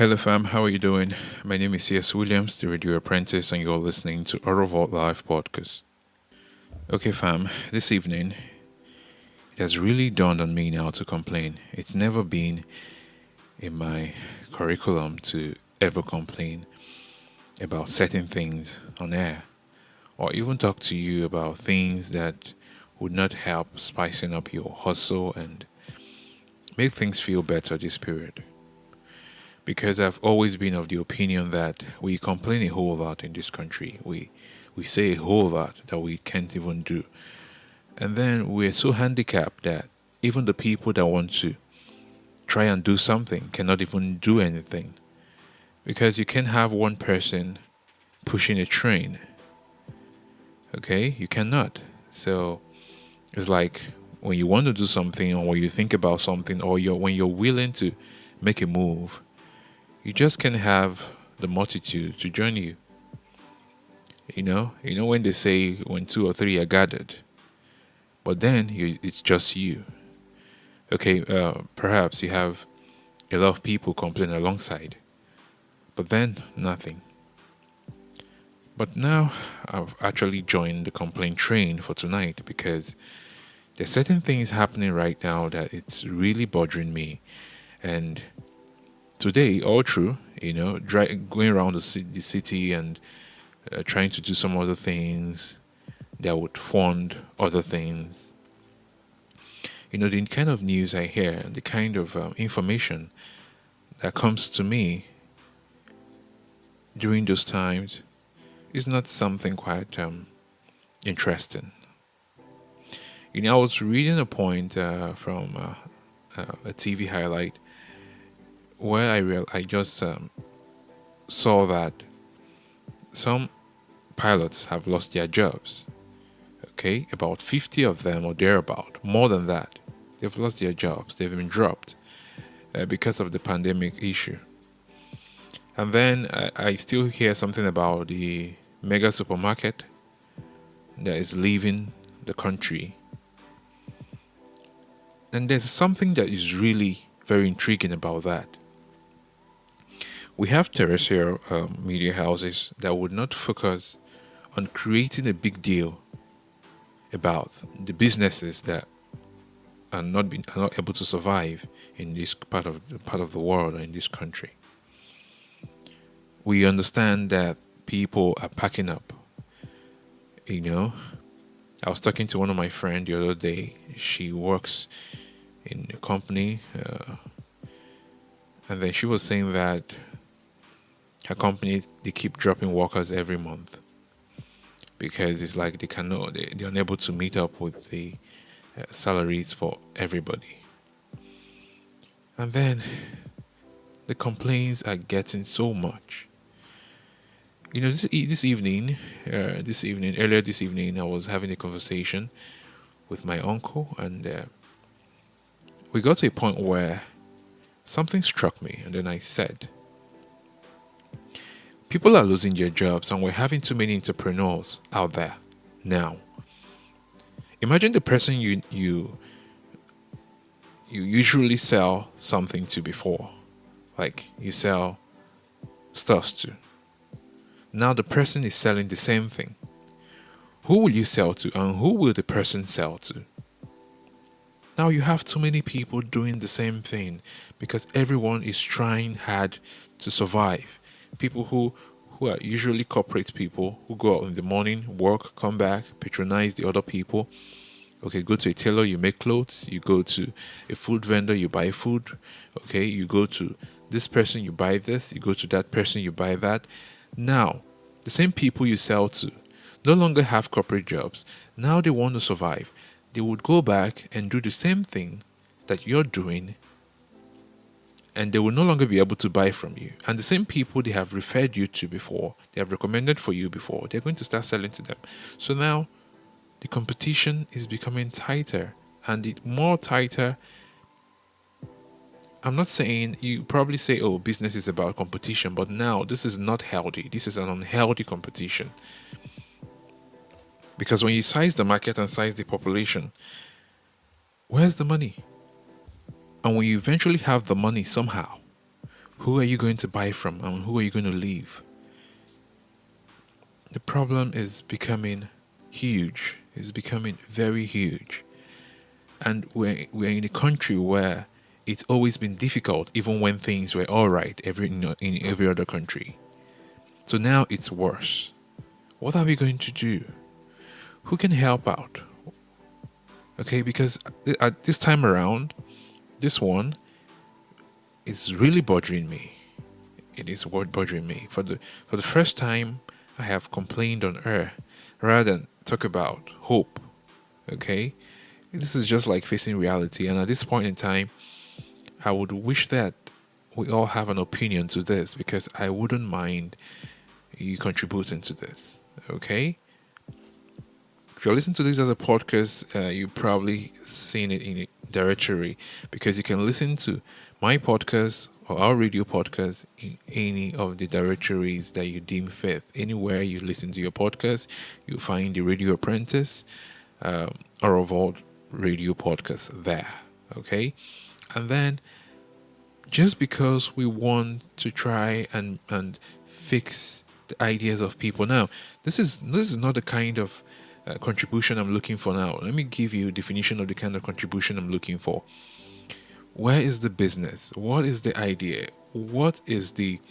Hello, fam. How are you doing? My name is C.S. Williams, the radio apprentice, and you're listening to Auto Vault Live podcast. Okay, fam. This evening, it has really dawned on me now to complain. It's never been in my curriculum to ever complain about certain things on air, or even talk to you about things that would not help spicing up your hustle and make things feel better this period. Because I've always been of the opinion that we complain a whole lot in this country. We say a whole lot that we can't even do. And then we're so handicapped that even the people that want to try and do something cannot even do anything. Because you can have one person pushing a train. Okay? You cannot. So it's like when you want to do something or when you think about something or when you're willing to make a move, you just can have the multitude to join you. You know when they say when two or three are gathered, but then it's just you. Okay, perhaps you have a lot of people complain alongside, but then nothing. But now I've actually joined the complaint train for tonight because there's certain things happening right now that it's really bothering me, and today all through going around the city and trying to do some other things that would fund other things. The kind of news I hear and the kind of information that comes to me during those times is not something quite interesting. I was reading a point from a TV highlight where I just saw that some pilots have lost their jobs. Okay, about 50 of them or thereabout, more than that, they've lost their jobs. They've been dropped because of the pandemic issue. And then I still hear something about the mega supermarket that is leaving the country. And there's something that is really very intriguing about that. We have terrestrial media houses that would not focus on creating a big deal about the businesses that are not able to survive in this part of the world or in this country. We understand that people are packing up. I was talking to one of my friends the other day. She works in a company, and then she was saying that her company, they keep dropping workers every month because it's like they're unable to meet up with the salaries for everybody. And then the complaints are getting so much. Earlier this evening, I was having a conversation with my uncle, and we got to a point where something struck me, and then I said, people are losing their jobs and we're having too many entrepreneurs out there now. Imagine the person you usually sell something to before, like you sell stuffs to. Now the person is selling the same thing. Who will you sell to and who will the person sell to? Now you have too many people doing the same thing because everyone is trying hard to survive. People who are usually corporate people who go out in the morning, work, come back, patronize the other people. Okay, go to a tailor, you make clothes. You go to a food vendor, you buy food. Okay, you go to this person, you buy this. You go to that person, you buy that. Now, the same people you sell to no longer have corporate jobs. Now they want to survive. They would go back and do the same thing that you're doing, and they will no longer be able to buy from you. And the same people they have referred you to before, they have recommended for you before, they're going to start selling to them. So now the competition is becoming tighter, and the more tighter. I'm not saying, you probably say, oh, business is about competition, but now this is not healthy. This is an unhealthy competition. Because when you size the market and size the population, where's the money? And when you eventually have the money somehow, Who are you going to buy from and who are you going to leave? The problem is becoming huge. It's becoming very huge. And we're in a country where it's always been difficult, even when things were all right in every other country. So now it's worse. What are we going to do? Who can help out? Okay, because at this time around, this one is really bothering me. It is bothering me. For the first time, I have complained on air rather than talk about hope. Okay, this is just like facing reality, and at this point in time, I would wish that we all have an opinion to this, because I wouldn't mind you contributing to this. Okay. If you're listening to this as a podcast, you've probably seen it in a directory, because you can listen to my podcast or our radio podcast in any of the directories that you deem fit. Anywhere you listen to your podcast, you'll find the Radio Apprentice or Vault Radio Podcast there. Okay? And then, just because we want to try and fix the ideas of people. Now, this is not the kind of contribution I'm looking for now. Let me give you a definition of the kind of contribution I'm looking for. Where is the business? What is the idea? What is the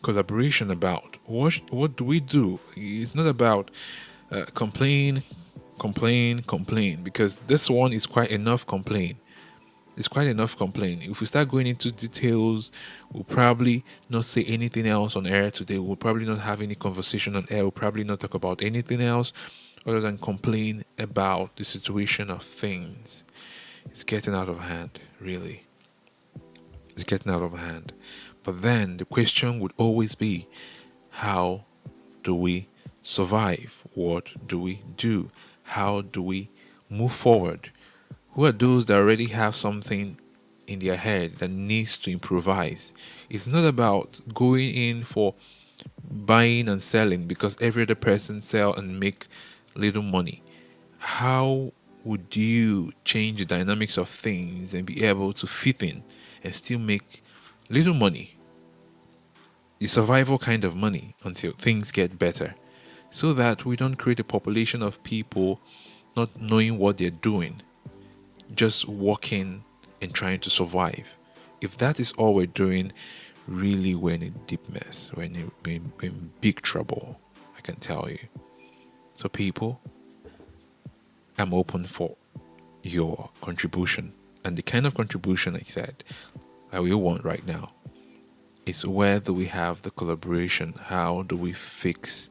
collaboration about? What do we do? It's not about complain, because this one is quite enough complain. It's quite enough complain. If we start going into details, we'll probably not say anything else on air today. We'll probably not have any conversation on air. We'll probably not talk about anything else other than complain about the situation of things. It's getting out of hand, really. It's getting out of hand. But then the question would always be, how do we survive? What do we do? How do we move forward? Who are those that already have something in their head that needs to improvise? It's not about going in for buying and selling because every other person sell and make little money. How would you change the dynamics of things and be able to fit in and still make little money, the survival kind of money, until things get better, so that we don't create a population of people not knowing what they're doing, just working and trying to survive? If that is all we're doing, really we're in a deep mess. We're in big trouble, I can tell you. So people, I'm open for your contribution. And the kind of contribution I said that we want right now is, where do we have the collaboration? How do we fix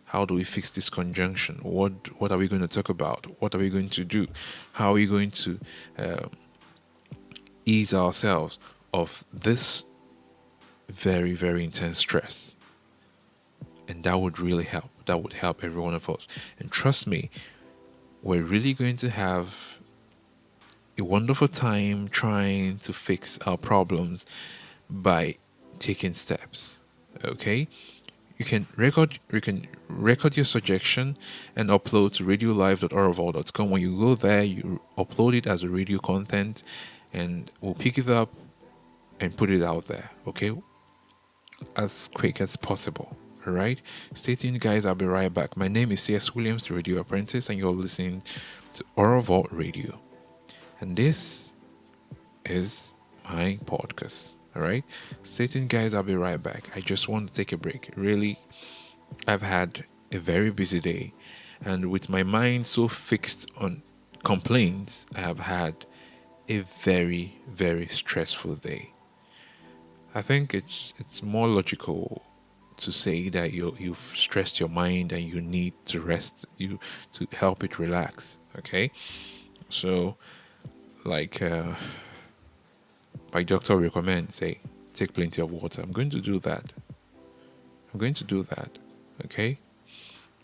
this conjunction? What are we going to talk about? What are we going to do? How are we going to ease ourselves of this very, very intense stress? And that would really help. That would help every one of us. And trust me, we're really going to have a wonderful time trying to fix our problems by taking steps. Okay? You can record your suggestion and upload to radiolive.orval.com. When you go there, you upload it as a radio content, and we'll pick it up and put it out there. Okay? As quick as possible. All right? Stay tuned, guys. I'll be right back. My name is C.S. Williams, the Radio Apprentice, and you're listening to Oral Vault Radio. And this is my podcast. All right? Stay tuned, guys. I'll be right back. I just want to take a break. Really, I've had a very busy day, and with my mind so fixed on complaints, I have had a very, very stressful day. I think it's more logical to say that you've stressed your mind and you need to rest, you to help it relax. Okay, so like my doctor recommends, say take plenty of water. I'm going to do that. Okay,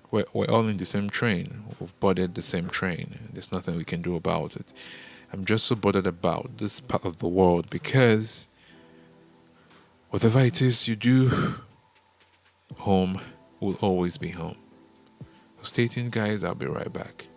we're all in the same train. We've boarded the same train. There's nothing we can do about it. I'm just so bothered about this part of the world, because whatever it is you do, home will always be home. So stay tuned, guys. I'll be right back.